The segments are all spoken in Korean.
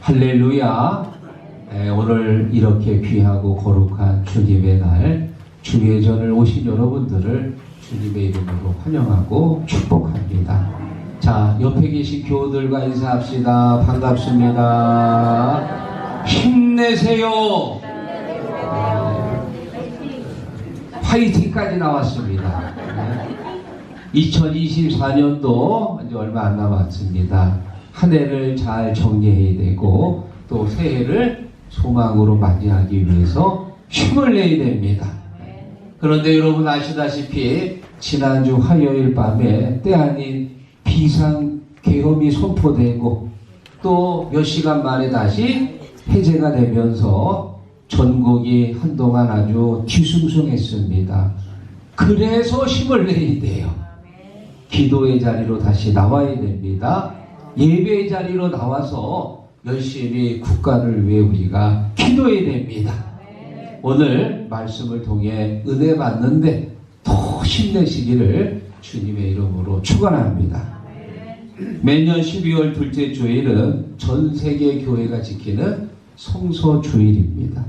할렐루야. 오늘 이렇게 귀하고 거룩한 주님의 날 주례전을 오신 여러분들을 주님의 이름으로 환영하고 축복합니다. 자, 옆에 계신 교우들과 인사합시다. 반갑습니다. 힘내세요. 화이팅까지 나왔습니다. 2024년도 이제 얼마 안 남았습니다. 한 해를 잘 정리해야 되고 또 새해를 소망으로 맞이하기 위해서 힘을 내야 됩니다. 그런데 여러분 아시다시피 지난주 화요일 밤에 때 아닌 비상계엄이 선포되고 또 몇 시간 만에 다시 해제가 되면서 전국이 한동안 아주 뒤숭숭했습니다. 그래서 힘을 내야 돼요. 기도의 자리로 다시 나와야 됩니다. 예배의 자리로 나와서 열심히 국가를 위해 우리가 기도해야 됩니다. 오늘 말씀을 통해 은혜 받는데 더 힘내시기를 주님의 이름으로 축원합니다. 매년 12월 둘째 주일은 전 세계 교회가 지키는 성소주일입니다.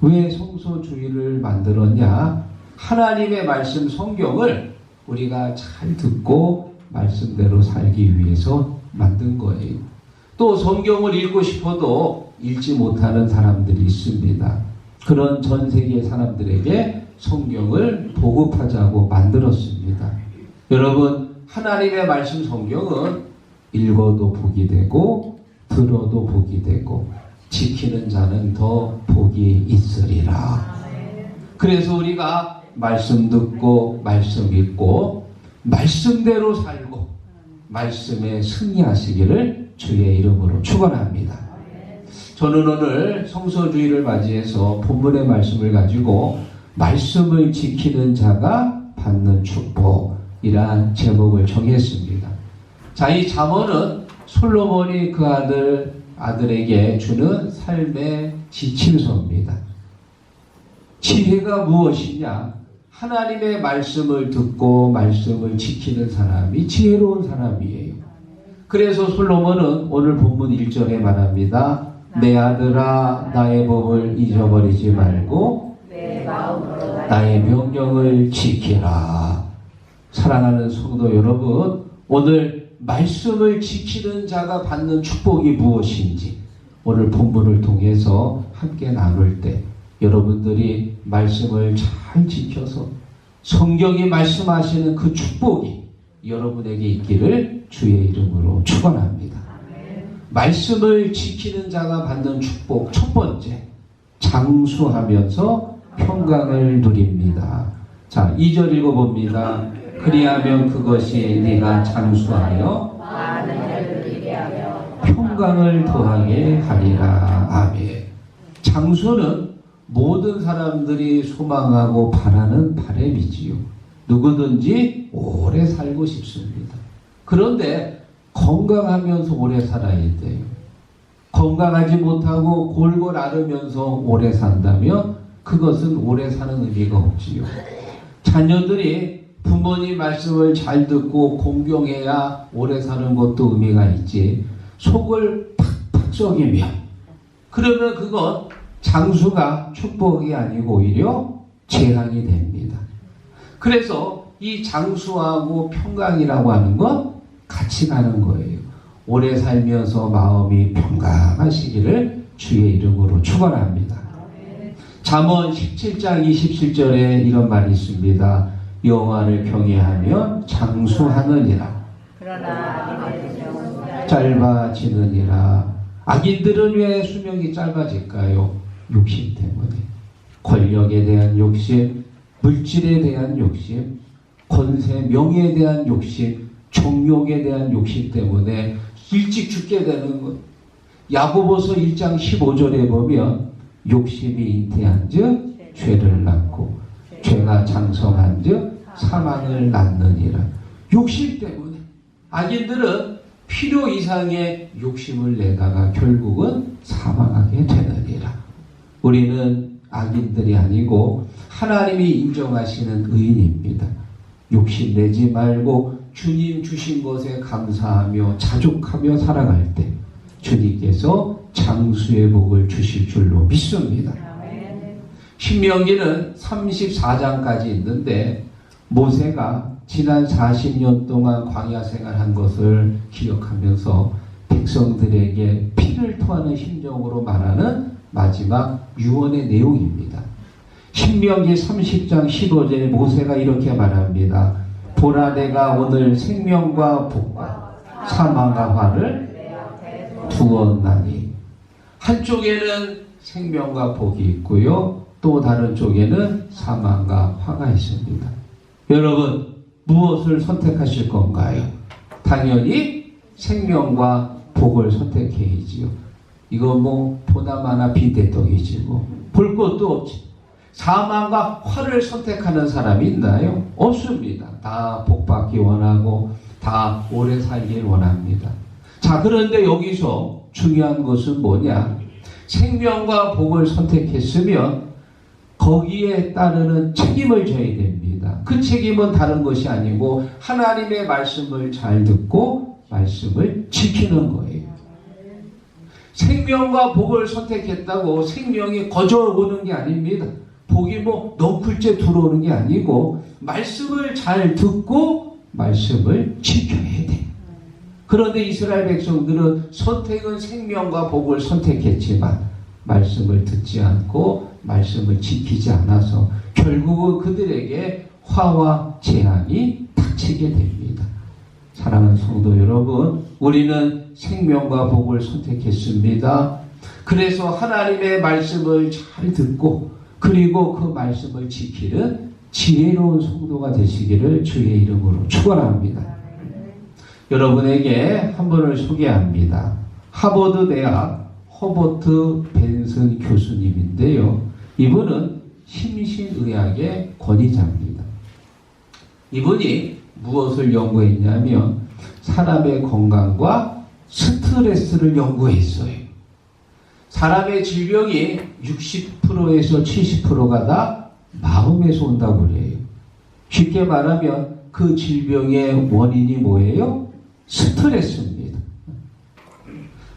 왜 성소주일을 만들었냐? 하나님의 말씀 성경을 우리가 잘 듣고 말씀대로 살기 위해서 만든 거예요. 또 성경을 읽고 싶어도 읽지 못하는 사람들이 있습니다. 그런 전 세계 사람들에게 성경을 보급하자고 만들었습니다. 여러분, 하나님의 말씀 성경은 읽어도 복이 되고 들어도 복이 되고 지키는 자는 더 복이 있으리라. 그래서 우리가 말씀 듣고 말씀 읽고 말씀대로 살고 말씀에 승리하시기를 주의 이름으로 축원합니다. 저는 오늘 성소주의를 맞이해서 본문의 말씀을 가지고 말씀을 지키는 자가 받는 축복이란 제목을 정했습니다. 자, 이 잠언은 솔로몬이 그 아들에게 주는 삶의 지침서입니다. 지혜가 무엇이냐? 하나님의 말씀을 듣고 말씀을 지키는 사람이 지혜로운 사람이에요. 그래서 솔로몬은 오늘 본문 1절에 말합니다. 내 아들아, 나의 법을 잊어버리지 말고 나의 명령을 지키라. 사랑하는 성도 여러분, 오늘 말씀을 지키는 자가 받는 축복이 무엇인지 오늘 본문을 통해서 함께 나눌 때 여러분들이 말씀을 잘 지켜서 성경이 말씀하시는 그 축복이 여러분에게 있기를 주의 이름으로 축원합니다. 말씀을 지키는 자가 받는 축복 첫 번째, 장수하면서 평강을 누립니다. 자, 2절 읽어봅니다. 그리하면 그것이 네가 장수하여 평강을 더하게 하리라. 아멘. 장수는 모든 사람들이 소망하고 바라는 바람이지요. 누구든지 오래 살고 싶습니다. 그런데 건강하면서 오래 살아야 돼요. 건강하지 못하고 골골 앓으면서 오래 산다면 그것은 오래 사는 의미가 없지요. 자녀들이 부모님 말씀을 잘 듣고 공경해야 오래 사는 것도 의미가 있지. 속을 팍팍 썩이며 그러면 그건 장수가 축복이 아니고 오히려 재앙이 됩니다. 그래서 이 장수하고 평강이라고 하는 건 같이 가는 거예요. 오래 살면서 마음이 평강하시기를 주의 이름으로 축원합니다. 잠언 17장 27절에 이런 말이 있습니다. 여호와를 경외하면 장수하느니라. 짧아지느니라. 악인들은 왜 수명이 짧아질까요? 욕심 때문에. 권력에 대한 욕심, 물질에 대한 욕심, 권세, 명예에 대한 욕심, 정욕에 대한 욕심 때문에 일찍 죽게 되는 것. 야고보서 1장 15절에 보면 욕심이 잉태한 즉 죄를 낳고 죄가 장성한 즉 사망을 낳느니라. 욕심 때문에 악인들은 필요 이상의 욕심을 내다가 결국은 사망하게 되느니라. 우리는 악인들이 아니고 하나님이 인정하시는 의인입니다. 욕심내지 말고 주님 주신 것에 감사하며 자족하며 살아갈 때 주님께서 장수의 복을 주실 줄로 믿습니다. 신명기는 34장까지 있는데 모세가 지난 40년 동안 광야 생활한 것을 기억하면서 백성들에게 피를 토하는 심정으로 말하는 마지막 유언의 내용입니다. 신명기 30장 15절에 모세가 이렇게 말합니다. 보라, 내가 오늘 생명과 복과 사망과 화를 두었나니. 한쪽에는 생명과 복이 있고요, 또 다른 쪽에는 사망과 화가 있습니다. 여러분, 무엇을 선택하실 건가요? 당연히 생명과 복을 선택해야지요. 이거 뭐 보나마나 빈대떡이지 뭐 볼 것도 없지. 사망과 화를 선택하는 사람이 있나요? 없습니다. 다 복받기 원하고 다 오래 살길 원합니다. 자, 그런데 여기서 중요한 것은 뭐냐? 생명과 복을 선택했으면 거기에 따르는 책임을 져야 됩니다. 그 책임은 다른 것이 아니고 하나님의 말씀을 잘 듣고 말씀을 지키는 거예요. 생명과 복을 선택했다고 생명이 거저오는 게 아닙니다. 복이 뭐 넝쿨째 들어오는 게 아니고 말씀을 잘 듣고 말씀을 지켜야 돼. 그런데 이스라엘 백성들은 선택은 생명과 복을 선택했지만 말씀을 듣지 않고 말씀을 지키지 않아서 결국은 그들에게 화와 재앙이 닥치게 됩니다. 사랑하는 성도 여러분, 우리는 생명과 복을 선택했습니다. 그래서 하나님의 말씀을 잘 듣고 그리고 그 말씀을 지키는 지혜로운 성도가 되시기를 주의 이름으로 축원합니다. 여러분에게 한 분을 소개합니다. 하버드 대학 허버트 벤슨 교수님인데요. 이분은 심신의학의 권위자입니다. 이분이 무엇을 연구했냐면 사람의 건강과 스트레스를 연구했어요. 사람의 질병이 60%에서 70%가 다 마음에서 온다고 그래요. 쉽게 말하면 그 질병의 원인이 뭐예요? 스트레스입니다.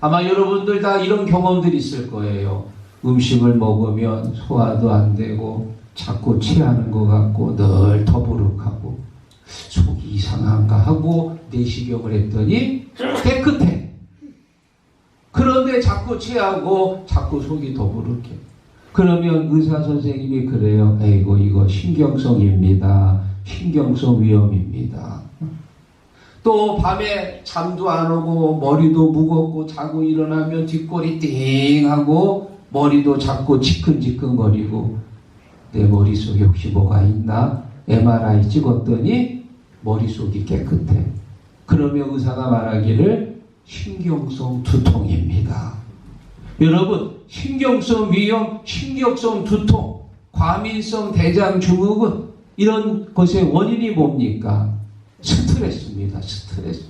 아마 여러분들 다 이런 경험들이 있을 거예요. 음식을 먹으면 소화도 안 되고 자꾸 체하는 것 같고 늘 더부룩하고 속이 이상한가 하고 내시경을 했더니 깨끗해. 그런데 자꾸 체하고 자꾸 속이 더부룩해. 그러면 의사 선생님이 그래요. 에이고 이거 신경성입니다. 신경성 위염입니다. 또 밤에 잠도 안 오고 머리도 무겁고 자고 일어나면 뒷골이 띵하고 머리도 자꾸 지끈지끈거리고 내 머릿속에 혹시 뭐가 있나? MRI 찍었더니 머릿속이 깨끗해. 그러면 의사가 말하기를 신경성 두통입니다. 여러분, 신경성 위염, 신경성 두통, 과민성 대장증후군 이런 것의 원인이 뭡니까? 스트레스입니다. 스트레스.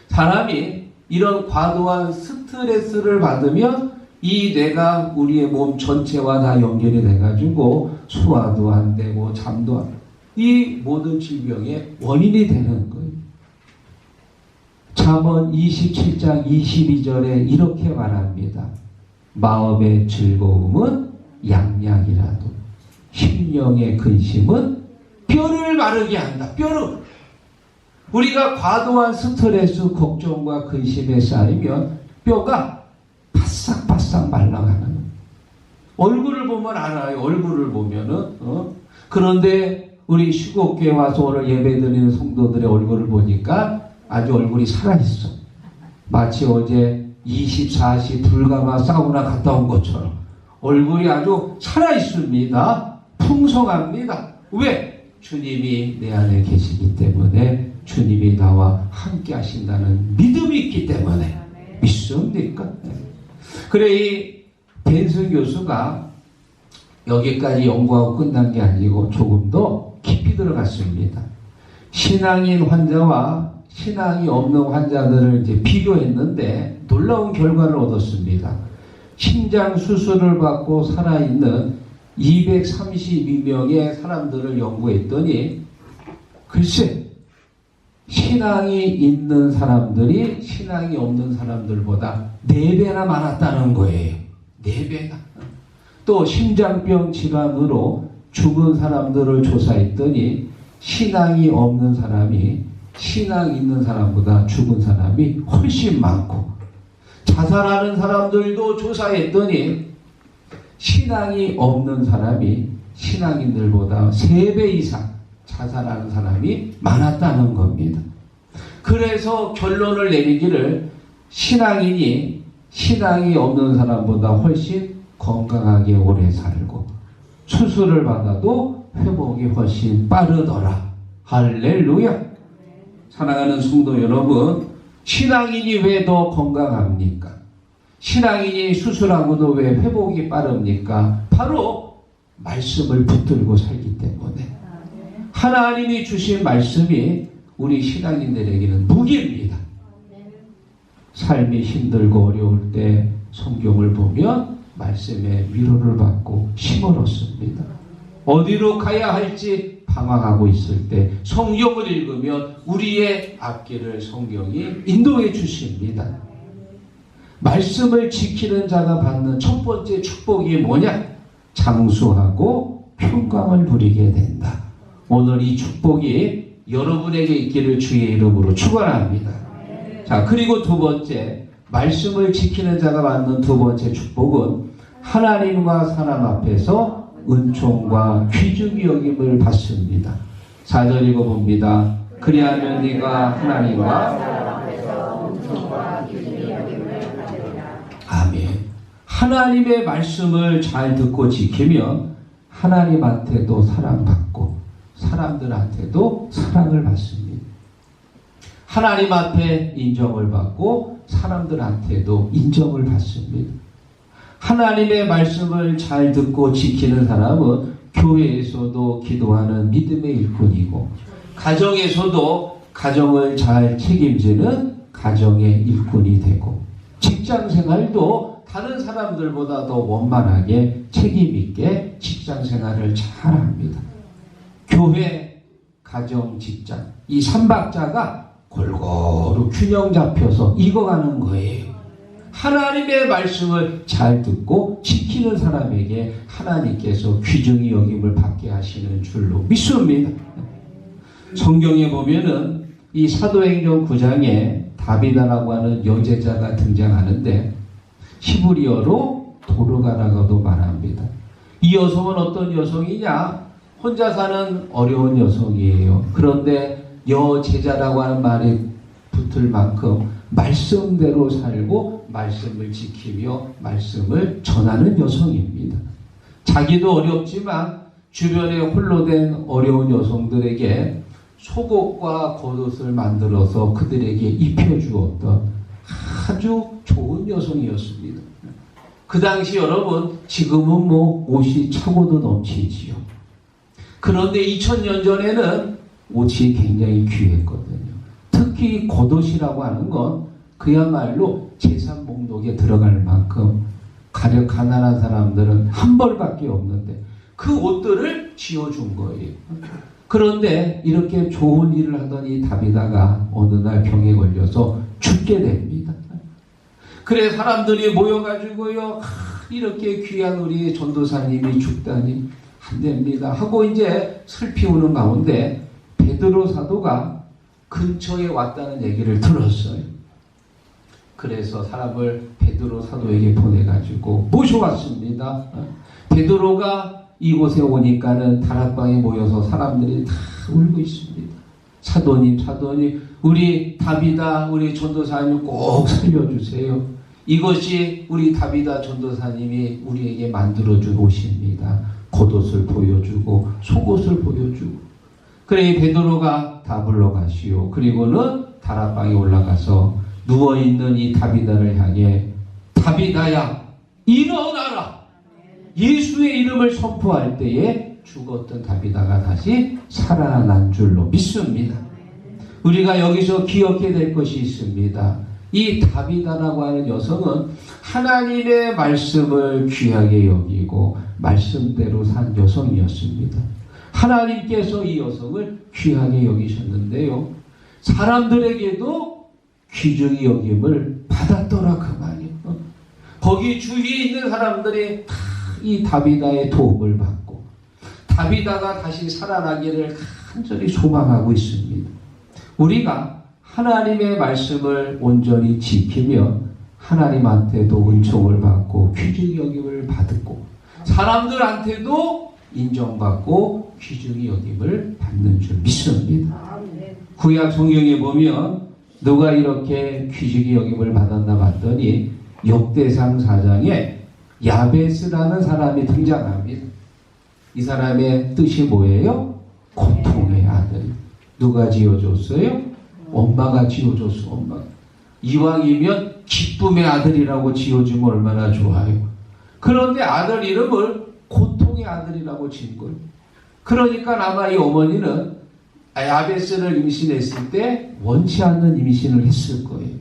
사람이 이런 과도한 스트레스를 받으면 이 뇌가 우리의 몸 전체와 다 연결이 돼가지고 소화도 안 되고 잠도 안 되고 이 모든 질병의 원인이 되는 거예요. 잠언 27장 22절에 이렇게 말합니다. 마음의 즐거움은 양약이라도 심령의 근심은 뼈를 마르게 한다. 뼈를. 우리가 과도한 스트레스, 걱정과 근심에 쌓이면 뼈가 바싹바싹 말라가는 거예요. 얼굴을 보면 알아요. 얼굴을 보면은. 그런데 우리 시국교회 와서 오늘 예배드리는 성도들의 얼굴을 보니까 아주 얼굴이 살아있어. 마치 어제 24시 불가마 사우나 갔다 온 것처럼 얼굴이 아주 살아있습니다. 풍성합니다. 왜? 주님이 내 안에 계시기 때문에, 주님이 나와 함께 하신다는 믿음이 있기 때문에. 믿습니까? 그래, 이 벤슨 교수가 여기까지 연구하고 끝난 게 아니고 조금 더 깊이 들어갔습니다. 신앙인 환자와 신앙이 없는 환자들을 이제 비교했는데 놀라운 결과를 얻었습니다. 심장 수술을 받고 살아있는 232명의 사람들을 연구했더니 글쎄 신앙이 있는 사람들이 신앙이 없는 사람들보다 4배나 많았다는 거예요. 4배나. 또 심장병 질환으로 죽은 사람들을 조사했더니 신앙이 없는 사람이 신앙 있는 사람보다 죽은 사람이 훨씬 많고, 자살하는 사람들도 조사했더니 신앙이 없는 사람이 신앙인들보다 3배 이상 자살하는 사람이 많았다는 겁니다. 그래서 결론을 내리기를 신앙인이 신앙이 없는 사람보다 훨씬 건강하게 오래 살고 수술을 받아도 회복이 훨씬 빠르더라. 할렐루야. 사랑하는 성도 여러분, 신앙인이 왜 더 건강합니까? 신앙인이 수술하고도 왜 회복이 빠릅니까? 바로 말씀을 붙들고 살기 때문에. 하나님이 주신 말씀이 우리 신앙인들에게는 무기입니다. 삶이 힘들고 어려울 때 성경을 보면 말씀의 위로를 받고 힘을 얻습니다. 어디로 가야 할지 방황하고 있을 때 성경을 읽으면 우리의 앞길을 성경이 인도해 주십니다. 말씀을 지키는 자가 받는 첫 번째 축복이 뭐냐? 장수하고 평강을 부리게 된다. 오늘 이 축복이 여러분에게 있기를 주의 이름으로 축원합니다. 자, 그리고 두 번째, 말씀을 지키는 자가 받는 두 번째 축복은 하나님과 사람 앞에서 은총과 귀중히 여김을 받습니다. 4절 읽어봅니다. 그리하면 네가 하나님과 사람 앞에서 은총과 귀중히 여김을 받으리라. 아멘. 하나님의 말씀을 잘 듣고 지키면 하나님한테도 사랑받고 사람들한테도 사랑을 받습니다. 하나님 앞에 인정을 받고 사람들한테도 인정을 받습니다. 하나님의 말씀을 잘 듣고 지키는 사람은 교회에서도 기도하는 믿음의 일꾼이고, 가정에서도 가정을 잘 책임지는 가정의 일꾼이 되고, 직장 생활도 다른 사람들보다 더 원만하게 책임있게 직장 생활을 잘합니다. 교회, 가정, 직장, 이 3박자가 골고루 균형 잡혀서 익어가는 거예요. 하나님의 말씀을 잘 듣고 지키는 사람에게 하나님께서 귀중히 여김을 받게 하시는 줄로 믿습니다. 성경에 보면은 이 사도행전 9장에 다비다라고 하는 여제자가 등장하는데 히브리어로 도르가라고도 말합니다. 이 여성은 어떤 여성이냐? 혼자 사는 어려운 여성이에요. 그런데 여제자라고 하는 말이 붙을 만큼 말씀대로 살고 말씀을 지키며 말씀을 전하는 여성입니다. 자기도 어렵지만 주변에 홀로 된 어려운 여성들에게 속옷과 겉옷을 만들어서 그들에게 입혀주었던 아주 좋은 여성이었습니다. 그 당시 여러분, 지금은 뭐 옷이 차고도 넘치지요. 그런데 2000년 전에는 옷이 굉장히 귀했거든요. 특히 겉옷이라고 하는 건 그야말로 재산 목록에 들어갈 만큼 가난한 사람들은 한 벌밖에 없는데 그 옷들을 지어준 거예요. 그런데 이렇게 좋은 일을 하던 이 다비다가 어느 날 병에 걸려서 죽게 됩니다. 그래 사람들이 모여가지고요, 이렇게 귀한 우리 전도사님이 죽다니 안 됩니다 하고 이제 슬피 우는 가운데 베드로 사도가 근처에 왔다는 얘기를 들었어요. 그래서 사람을 베드로 사도에게 보내가지고 모셔왔습니다. 베드로가 이곳에 오니까는 다락방에 모여서 사람들이 다 울고 있습니다. 사도님, 우리 다비다, 우리 전도사님 꼭 살려주세요. 이것이 우리 다비다 전도사님이 우리에게 만들어준 옷입니다. 겉옷을 보여주고 속옷을 보여주고. 그래 베드로가 다 불러가시오. 그리고는 다락방에 올라가서 누워있는 이 다비다를 향해 다비다야 일어나라. 예수의 이름을 선포할 때에 죽었던 다비다가 다시 살아난 줄로 믿습니다. 우리가 여기서 기억해야 될 것이 있습니다. 이 다비다라고 하는 여성은 하나님의 말씀을 귀하게 여기고 말씀대로 산 여성이었습니다. 하나님께서 이 여성을 귀하게 여기셨는데요. 사람들에게도 귀중히 여김을 받았더라 그 말이요. 거기 주위에 있는 사람들이 다 이 다비다의 도움을 받고 다비다가 다시 살아나기를 간절히 소망하고 있습니다. 우리가 하나님의 말씀을 온전히 지키며 하나님한테도 은총을 받고 귀중히 여김을 받고 사람들한테도 인정받고 귀중히 여김을 받는 줄 믿습니다. 구약 성경에 보면 누가 이렇게 귀중히 여김을 받았나 봤더니 역대상 4장에 야베스라는 사람이 등장합니다. 이 사람의 뜻이 뭐예요? 고통의 아들. 누가 지어줬어요? 엄마가 지어줬어. 엄마. 이왕이면 기쁨의 아들이라고 지어주면 얼마나 좋아요. 그런데 아들 이름을 고통의 아들이라고 지은 거예요. 그러니까 아마 이 어머니는 야베스를 임신했을 때 원치 않는 임신을 했을 거예요.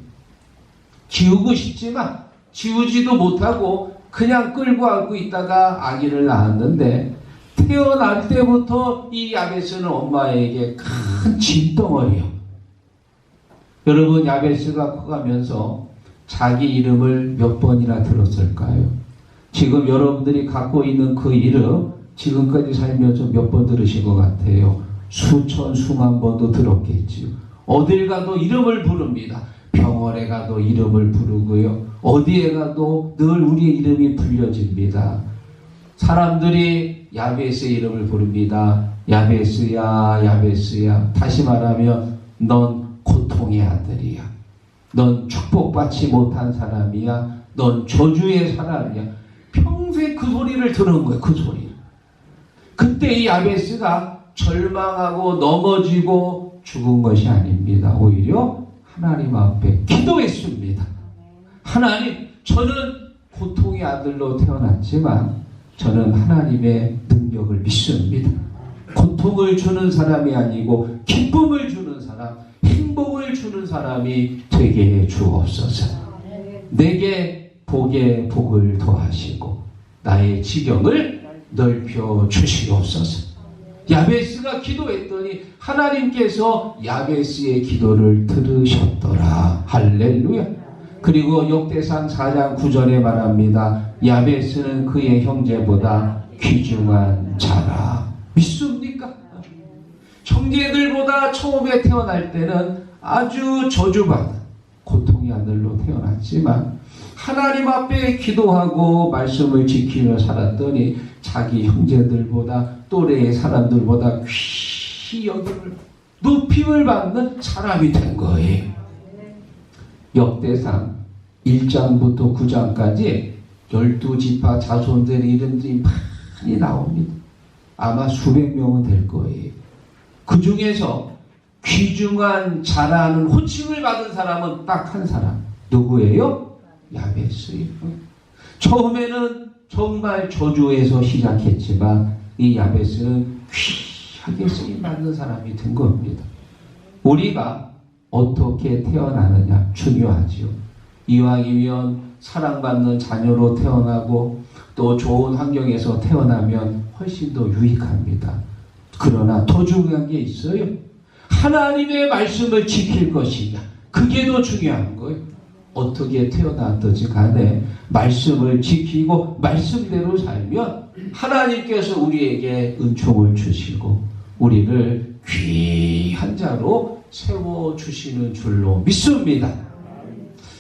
지우고 싶지만 지우지도 못하고 그냥 끌고 안고 있다가 아기를 낳았는데 태어날 때부터 이 야베스는 엄마에게 큰 짐덩어리요. 여러분 야베스가 커가면서 자기 이름을 몇 번이나 들었을까요? 지금 여러분들이 갖고 있는 그 이름 지금까지 살면서 몇 번 들으신 것 같아요? 수천 수만 번도 들었겠지요. 어딜 가도 이름을 부릅니다. 병원에 가도 이름을 부르고요. 어디에 가도 늘 우리의 이름이 불려집니다. 사람들이 야베스의 이름을 부릅니다. 야베스야, 야베스야. 다시 말하면 넌 고통의 아들이야. 넌 축복받지 못한 사람이야. 넌 저주의 사람이야. 평생 그 소리를 들은 거예요. 그 소리를. 그때 이 야베스가 절망하고 넘어지고 죽은 것이 아닙니다. 오히려 하나님 앞에 기도했습니다. 하나님, 저는 고통의 아들로 태어났지만 저는 하나님의 능력을 믿습니다. 고통을 주는 사람이 아니고 기쁨을 주는 사람, 행복을 주는 사람이 되게 해 주옵소서. 내게 복에 복을 더하시고 나의 지경을 넓혀 주시옵소서. 야베스가 기도했더니 하나님께서 야베스의 기도를 들으셨더라. 할렐루야. 그리고 역대상 4장 9절에 말합니다. 야베스는 그의 형제보다 귀중한 자라. 믿습니까? 형제들보다 처음에 태어날 때는 아주 저주받은 고통의 아들로 태어났지만 하나님 앞에 기도하고 말씀을 지키며 살았더니 자기 형제들보다 또래의 사람들보다 귀히 여김을 높임을 받는 사람이 된 거예요. 역대상 1장부터 9장까지 12지파 자손들의 이름들이 많이 나옵니다. 아마 수백 명은 될 거예요. 그 중에서 귀중한 자라는 호칭을 받은 사람은 딱 한 사람. 누구예요? 야베스예요. 처음에는 정말 저주에서 시작했지만 이 야베스는 귀하게 쓰임받는 사람이 된 겁니다. 우리가 어떻게 태어나느냐 중요하지요. 이왕이면 사랑받는 자녀로 태어나고 또 좋은 환경에서 태어나면 훨씬 더 유익합니다. 그러나 더 중요한 게 있어요. 하나님의 말씀을 지킬 것이냐. 그게 더 중요한 거예요. 어떻게 태어났든지 간에 말씀을 지키고 말씀대로 살면 하나님께서 우리에게 은총을 주시고 우리를 귀한 자로 세워주시는 줄로 믿습니다.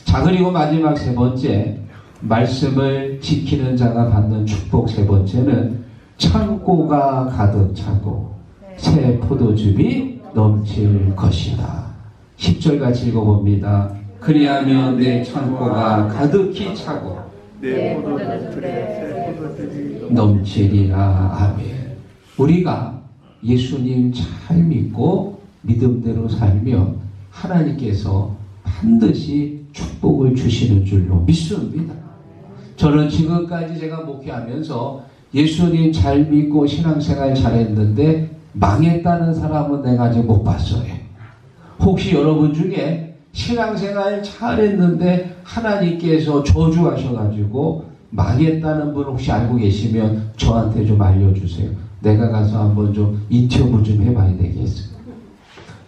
자, 그리고 마지막 세 번째, 말씀을 지키는 자가 받는 축복 세 번째는 창고가 가득 차고 새 포도즙이 넘칠 것이다. 10절 같이 읽어봅니다. 그리하면 내 창고가 가득히 차고 내 포도즙에 새 포도즙이 넘치리라. 아멘. 우리가 예수님 잘 믿고 믿음대로 살면 하나님께서 반드시 축복을 주시는 줄로 믿습니다. 저는 지금까지 제가 목회하면서 예수님 잘 믿고 신앙생활 잘했는데 망했다는 사람은 내가 아직 못 봤어요. 혹시 여러분 중에 신앙생활 잘했는데 하나님께서 저주하셔가지고 망했다는 분 혹시 알고 계시면 저한테 좀 알려주세요. 내가 가서 한번 좀 인터뷰 좀 해봐야 되겠어요.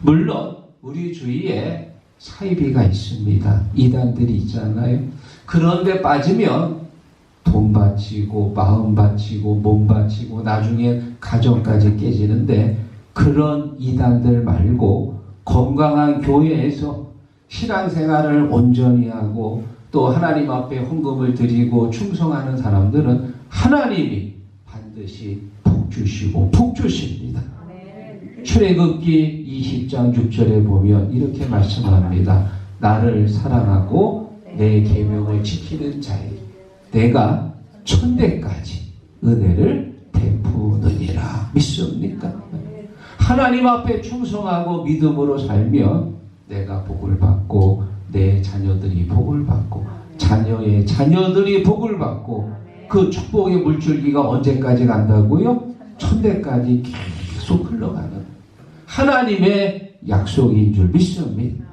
물론 우리 주위에 사이비가 있습니다. 이단들이 있잖아요. 그런데 빠지면 돈 바치고 마음 바치고 몸 바치고 나중에 가정까지 깨지는데, 그런 이단들 말고 건강한 교회에서 신앙생활을 온전히 하고 또 하나님 앞에 헌금을 드리고 충성하는 사람들은 하나님이 반드시 복 주시고 복 주십니다. 출애굽기 20장 6절에 보면 이렇게 말씀합니다. 나를 사랑하고 내 계명을 지키는 자에게 내가 천대까지 은혜를 베푸느니라. 믿습니까? 하나님 앞에 충성하고 믿음으로 살면 내가 복을 받고 내 자녀들이 복을 받고 자녀의 자녀들이 복을 받고, 그 축복의 물줄기가 언제까지 간다고요? 천대까지 계속 흘러가는 하나님의 약속인 줄 믿습니다.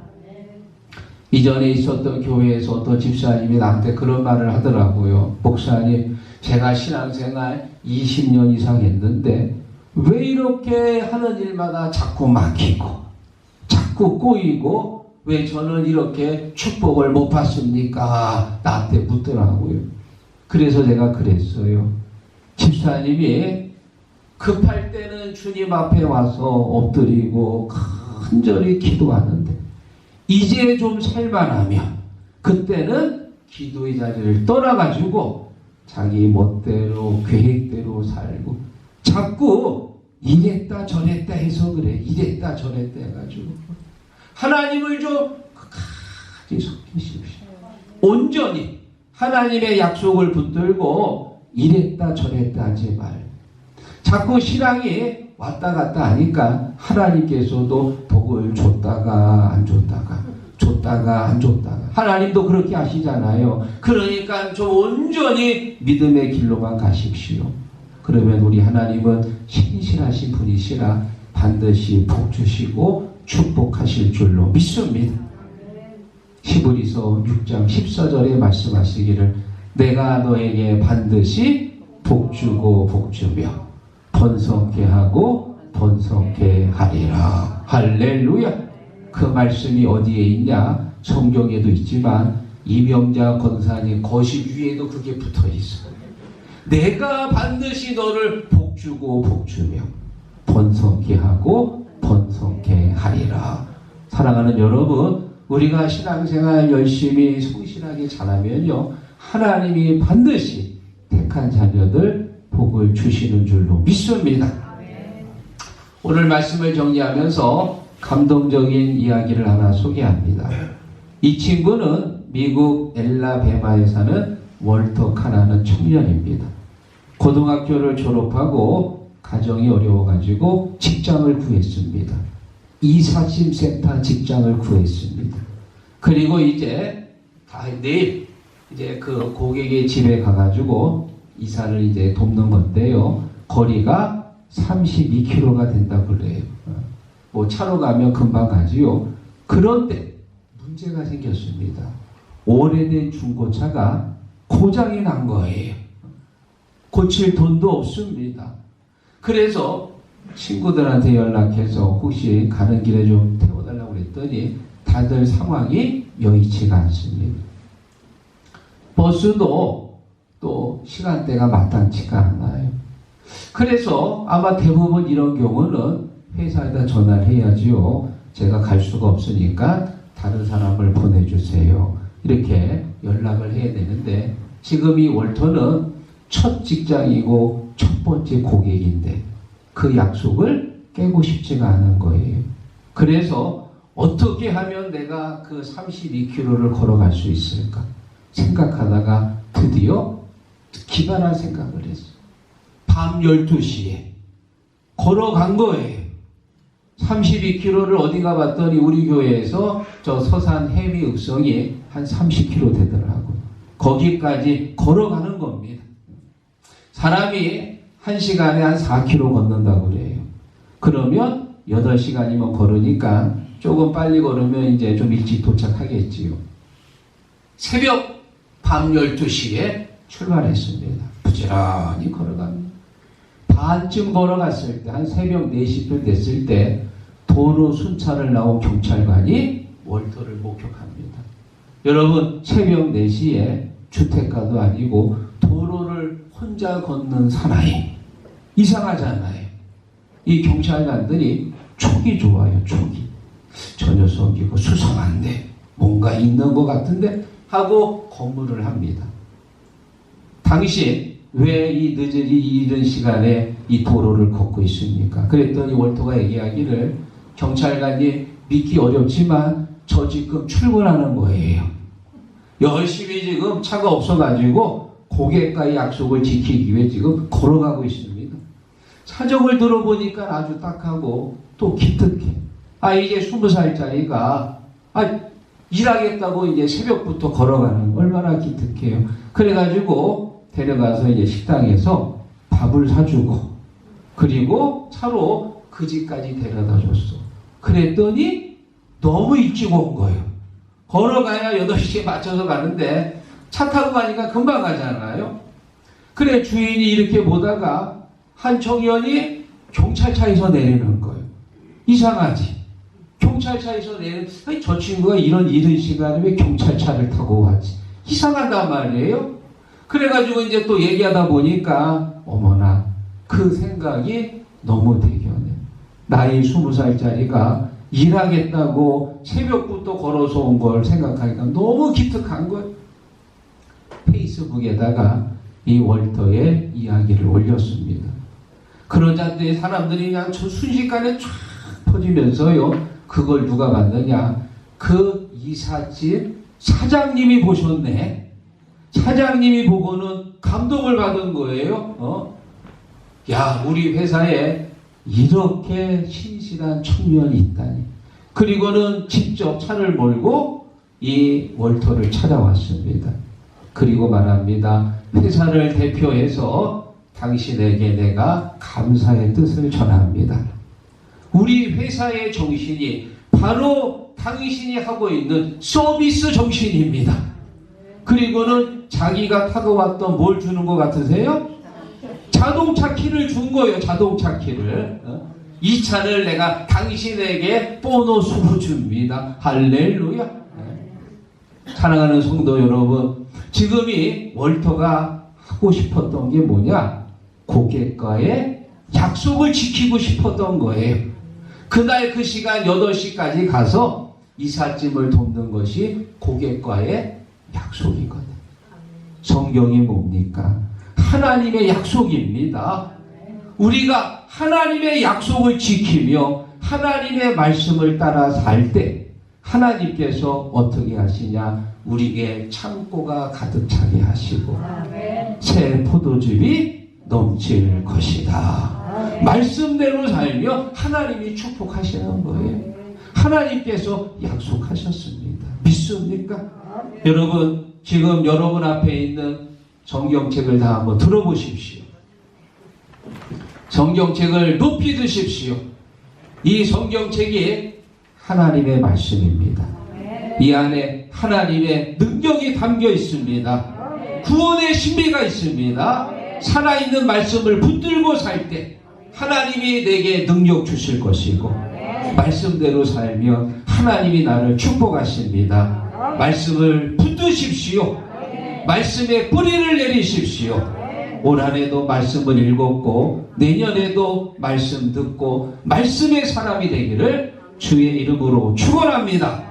이전에 있었던 교회에서 어떤 집사님이 나한테 그런 말을 하더라고요. 목사님, 제가 신앙생활 20년 이상 했는데 왜 이렇게 하는 일마다 자꾸 막히고 자꾸 꼬이고 왜 저는 이렇게 축복을 못 받습니까? 나한테 묻더라고요. 그래서 제가 그랬어요. 집사님이 급할 때는 주님 앞에 와서 엎드리고 간절히 기도하는데 이제 좀 살만하면 그때는 기도의 자리를 떠나가지고 자기 멋대로 계획대로 살고 자꾸 이랬다 저랬다 해서 그래. 이랬다 저랬다 해가지고 하나님을 좀 끝까지 섬기십시오. 온전히 하나님의 약속을 붙들고 이랬다 저랬다 하지 말. 자꾸 신앙이 왔다 갔다 하니까 하나님께서도 복을 줬다가 안 줬다가 줬다가 안 줬다가, 하나님도 그렇게 하시잖아요. 그러니까 좀 온전히 믿음의 길로만 가십시오. 그러면 우리 하나님은 신실하신 분이시라 반드시 복 주시고 축복하실 줄로 믿습니다. 히브리서 6장 14절에 말씀하시기를 내가 너에게 반드시 복 주고 복 주며 번성케 하고 번성케 하리라. 할렐루야. 그 말씀이 어디에 있냐? 성경에도 있지만 이명자 권사님 거실 위에도 그게 붙어 있어요. 내가 반드시 너를 복 주고 복 주며 번성케 하고 번성케 하리라. 사랑하는 여러분, 우리가 신앙생활 열심히 성실하게 잘하면요, 하나님이 반드시 택한 자녀들 복을 주시는 줄로 믿습니다. 오늘 말씀을 정리하면서 감동적인 이야기를 하나 소개합니다. 이 친구는 미국 엘라베마에 사는 월터 카라는 청년입니다. 고등학교를 졸업하고 가정이 어려워가지고 직장을 구했습니다. 이사심센터 직장을 구했습니다. 그리고 이제 내일 이제 그 고객의 집에 가가지고 이사를 이제 돕는 건데요. 거리가 32km가 된다고 그래요. 뭐 차로 가면 금방 가지요. 그런데 문제가 생겼습니다. 오래된 중고차가 고장이 난 거예요. 고칠 돈도 없습니다. 그래서 친구들한테 연락해서 혹시 가는 길에 좀 태워달라고 그랬더니 다들 상황이 여의치가 않습니다. 버스도 또 시간대가 마땅치가 않아요. 그래서 아마 대부분 이런 경우는 회사에다 전화를 해야지요. 제가 갈 수가 없으니까 다른 사람을 보내주세요. 이렇게 연락을 해야 되는데 지금 이 월터는 첫 직장이고 첫 번째 고객인데 그 약속을 깨고 싶지가 않은 거예요. 그래서 어떻게 하면 내가 그 32km를 걸어갈 수 있을까 생각하다가 드디어 기발한 생각을 했어요. 밤 12시에 걸어간 거예요. 32km를 어디가 봤더니 우리 교회에서 저 서산 해미 읍성이 한 30km 되더라고요. 거기까지 걸어가는 겁니다. 사람이 1시간에 한 4km 걷는다고 그래요. 그러면 8시간이면 걸으니까 조금 빨리 걸으면 이제 좀 일찍 도착하겠지요. 새벽 밤 12시에 출발했습니다. 부지런히 걸어갑니다. 반쯤 걸어갔을 때, 한 새벽 4시쯤 됐을 때 도로 순찰을 나온 경찰관이 월터를 목격합니다. 여러분, 새벽 4시에 주택가도 아니고 도로를 혼자 걷는 사나이. 이상하잖아요. 이 경찰관들이 촉이 좋아요. 촉이. 저 녀석 이거 수상한데 뭔가 있는 것 같은데 하고 검문을 합니다. 당시 왜 이 늦은 이른 시간에 이 도로를 걷고 있습니까? 그랬더니 월터가 얘기하기를 경찰관이 믿기 어렵지만 저 지금 출근하는 거예요. 열심히 지금 차가 없어가지고 고객과의 약속을 지키기 위해 지금 걸어가고 있습니다. 사정을 들어보니까 아주 딱하고 또 기특해. 이제 20살짜리가 일하겠다고 이제 새벽부터 걸어가는 거 얼마나 기특해요. 그래가지고 데려가서 이제 식당에서 밥을 사주고 그리고 차로 그 집까지 데려다 줬어. 그랬더니 너무 일찍 온 거예요. 걸어가야 8시에 맞춰서 가는데 차 타고 가니까 금방 가잖아요. 그래 주인이 이렇게 보다가 한 청년이 경찰차에서 내리는 거예요. 이상하지. 경찰차에서 내리는 저 친구가 이런 이른 시간에 왜 경찰차를 타고 왔지? 이상하단 말이에요. 그래가지고 이제 또 얘기하다 보니까 어머나 그 생각이 너무 대견해. 나이 20살짜리가 일하겠다고 새벽부터 걸어서 온 걸 생각하니까 너무 기특한 거예요. 페이스북에다가 이 월터의 이야기를 올렸습니다. 그러자 사람들이 그냥 순식간에 쫙 퍼지면서요. 그걸 누가 봤느냐? 그 이삿집 사장님이 보셨네. 사장님이 보고는 감동을 받은 거예요. 야, 우리 회사에 이렇게 신실한 청년이 있다니. 그리고는 직접 차를 몰고 이 월터를 찾아왔습니다. 그리고 말합니다. 회사를 대표해서 당신에게 내가 감사의 뜻을 전합니다. 우리 회사의 정신이 바로 당신이 하고 있는 서비스 정신입니다. 그리고는 자기가 타고 왔던 뭘 주는 것 같으세요? 자동차 키를 준 거예요. 자동차 키를. 이 차를 내가 당신에게 보너스로 줍니다. 할렐루야. 사랑하는 성도 여러분, 지금 이 월터가 하고 싶었던 게 뭐냐? 고객과의 약속을 지키고 싶었던 거예요. 그날 그 시간 8시까지 가서 이삿짐을 돕는 것이 고객과의 약속이거든. 성경이 뭡니까? 하나님의 약속입니다. 우리가 하나님의 약속을 지키며 하나님의 말씀을 따라 살 때 하나님께서 어떻게 하시냐? 우리에게 창고가 가득 차게 하시고 새 포도즙이 넘칠 것이다. 말씀대로 살며 하나님이 축복하시는 거예요. 하나님께서 약속하셨습니다. 믿습니까? 여러분, 지금 여러분 앞에 있는 성경책을 다 한번 들어보십시오. 성경책을 높이 드십시오. 이 성경책이 하나님의 말씀입니다. 이 안에 하나님의 능력이 담겨 있습니다. 구원의 신비가 있습니다. 살아있는 말씀을 붙들고 살 때 하나님이 내게 능력 주실 것이고 말씀대로 살면 하나님이 나를 축복하십니다. 말씀을 붙드십시오. 말씀에 뿌리를 내리십시오. 올 한해도 말씀을 읽었고 내년에도 말씀 듣고 말씀의 사람이 되기를 주의 이름으로 축원합니다.